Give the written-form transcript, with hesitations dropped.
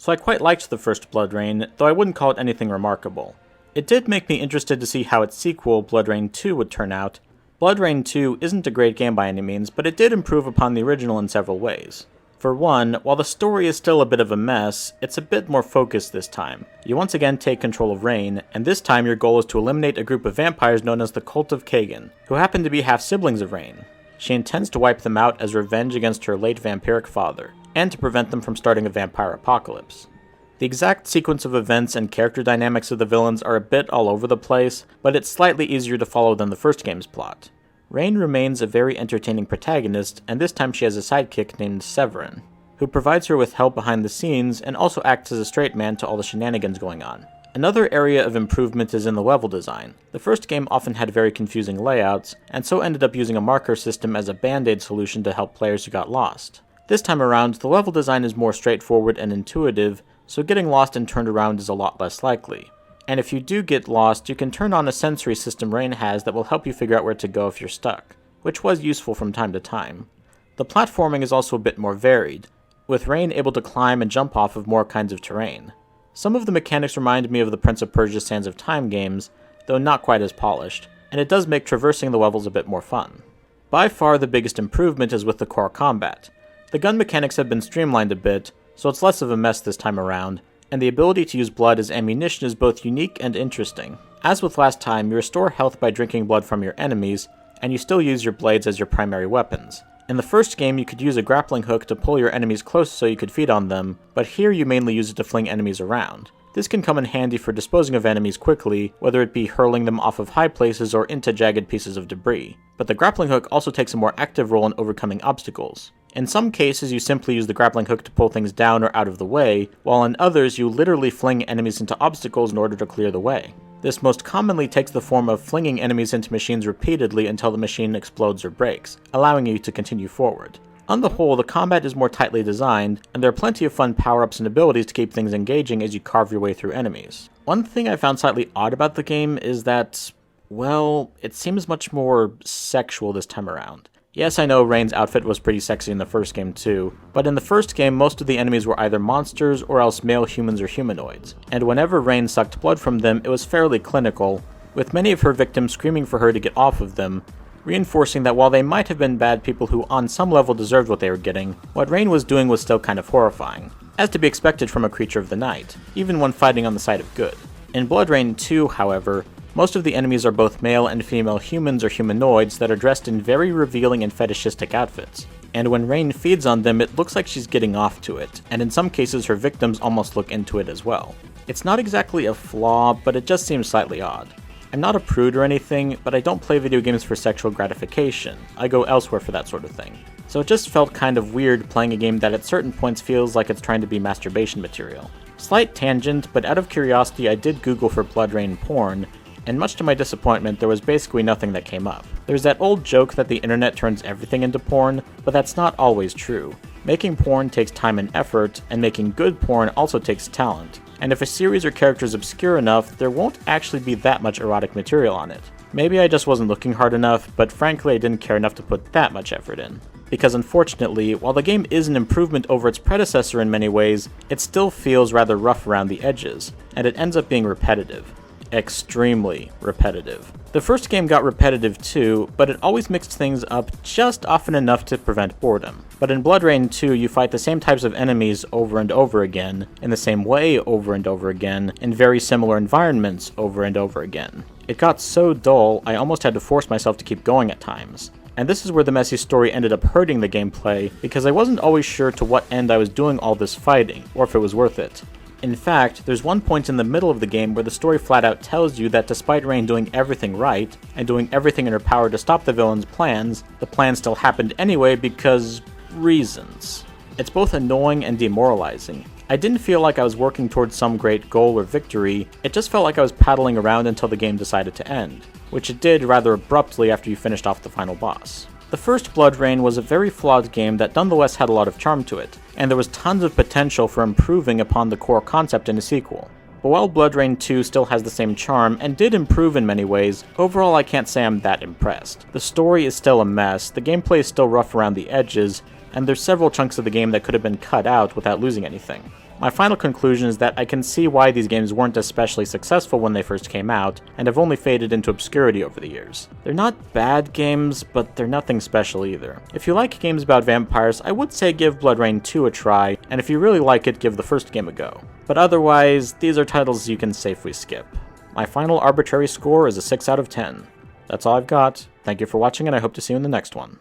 so I quite liked the first BloodRayne, though I wouldn't call it anything remarkable. It did make me interested to see how its sequel, BloodRayne 2, would turn out. BloodRayne 2 isn't a great game by any means, but it did improve upon the original in several ways. For one, while the story is still a bit of a mess, it's a bit more focused this time. You once again take control of Rayne, and this time your goal is to eliminate a group of vampires known as the Cult of Kagan, who happen to be half-siblings of Rayne. She intends to wipe them out as revenge against her late vampiric father, and to prevent them from starting a vampire apocalypse. The exact sequence of events and character dynamics of the villains are a bit all over the place, but it's slightly easier to follow than the first game's plot. Rayne remains a very entertaining protagonist, and this time she has a sidekick named Severin, who provides her with help behind the scenes and also acts as a straight man to all the shenanigans going on. Another area of improvement is in the level design. The first game often had very confusing layouts, and so ended up using a marker system as a band-aid solution to help players who got lost. This time around, the level design is more straightforward and intuitive, so getting lost and turned around is a lot less likely. And if you do get lost, you can turn on a sensory system Rayne has that will help you figure out where to go if you're stuck, which was useful from time to time. The platforming is also a bit more varied, with Rayne able to climb and jump off of more kinds of terrain. Some of the mechanics remind me of the Prince of Persia Sands of Time games, though not quite as polished, and it does make traversing the levels a bit more fun. By far the biggest improvement is with the core combat. The gun mechanics have been streamlined a bit, so it's less of a mess this time around, and the ability to use blood as ammunition is both unique and interesting. As with last time, you restore health by drinking blood from your enemies, and you still use your blades as your primary weapons. In the first game, you could use a grappling hook to pull your enemies close so you could feed on them, but here you mainly use it to fling enemies around. This can come in handy for disposing of enemies quickly, whether it be hurling them off of high places or into jagged pieces of debris. But the grappling hook also takes a more active role in overcoming obstacles. In some cases, you simply use the grappling hook to pull things down or out of the way, while in others, you literally fling enemies into obstacles in order to clear the way. This most commonly takes the form of flinging enemies into machines repeatedly until the machine explodes or breaks, allowing you to continue forward. On the whole, the combat is more tightly designed, and there are plenty of fun power-ups and abilities to keep things engaging as you carve your way through enemies. One thing I found slightly odd about the game is that, well, it seems much more sexual this time around. Yes, I know Rayne's outfit was pretty sexy in the first game too, but in the first game most of the enemies were either monsters or else male humans or humanoids, and whenever Rayne sucked blood from them it was fairly clinical, with many of her victims screaming for her to get off of them, reinforcing that while they might have been bad people who on some level deserved what they were getting, what Rayne was doing was still kind of horrifying, as to be expected from a creature of the night, even when fighting on the side of good. In BloodRayne 2, however, most of the enemies are both male and female humans or humanoids that are dressed in very revealing and fetishistic outfits. And when Rayne feeds on them, it looks like she's getting off to it, and in some cases her victims almost look into it as well. It's not exactly a flaw, but it just seems slightly odd. I'm not a prude or anything, but I don't play video games for sexual gratification. I go elsewhere for that sort of thing. So it just felt kind of weird playing a game that at certain points feels like it's trying to be masturbation material. Slight tangent, but out of curiosity I did Google for BloodRayne porn, and much to my disappointment, there was basically nothing that came up. There's that old joke that the internet turns everything into porn, but that's not always true. Making porn takes time and effort, and making good porn also takes talent. And if a series or character is obscure enough, there won't actually be that much erotic material on it. Maybe I just wasn't looking hard enough, but frankly I didn't care enough to put that much effort in. Because unfortunately, while the game is an improvement over its predecessor in many ways, it still feels rather rough around the edges, and it ends up being repetitive. Extremely repetitive. The first game got repetitive too, but it always mixed things up just often enough to prevent boredom. But in BloodRayne 2, you fight the same types of enemies over and over again, in the same way over and over again, in very similar environments over and over again. It got so dull, I almost had to force myself to keep going at times. And this is where the messy story ended up hurting the gameplay, because I wasn't always sure to what end I was doing all this fighting, or if it was worth it. In fact, there's one point in the middle of the game where the story flat out tells you that despite Rayne doing everything right, and doing everything in her power to stop the villain's plans, the plan still happened anyway because reasons. It's both annoying and demoralizing. I didn't feel like I was working towards some great goal or victory, it just felt like I was paddling around until the game decided to end, which it did rather abruptly after you finished off the final boss. The first BloodRayne was a very flawed game that nonetheless had a lot of charm to it, and there was tons of potential for improving upon the core concept in a sequel. But while BloodRayne 2 still has the same charm and did improve in many ways, overall I can't say I'm that impressed. The story is still a mess, the gameplay is still rough around the edges, and there's several chunks of the game that could have been cut out without losing anything. My final conclusion is that I can see why these games weren't especially successful when they first came out, and have only faded into obscurity over the years. They're not bad games, but they're nothing special either. If you like games about vampires, I would say give BloodRayne 2 a try, and if you really like it, give the first game a go. But otherwise, these are titles you can safely skip. My final arbitrary score is a 6 out of 10. That's all I've got. Thank you for watching, and I hope to see you in the next one.